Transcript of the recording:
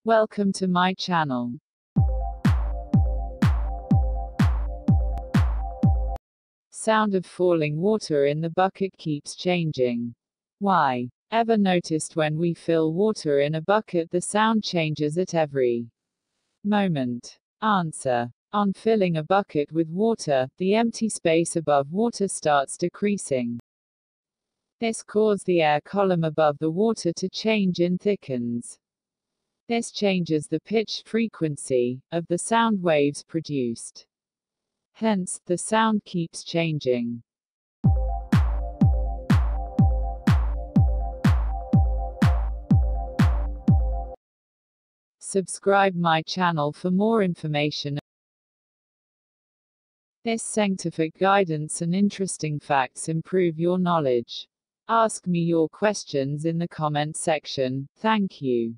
Welcome to my channel. Sound of falling water in the bucket keeps changing. Why? Ever noticed when we fill water in a bucket the sound changes at every moment? Answer. On filling a bucket with water, the empty space above water starts decreasing. This causes the air column above the water to change and thickens. This changes the pitch frequency of the sound waves produced. Hence, the sound keeps changing. Subscribe my channel for more information. This scientific guidance and interesting facts improve your knowledge. Ask me your questions in the comment section. Thank you.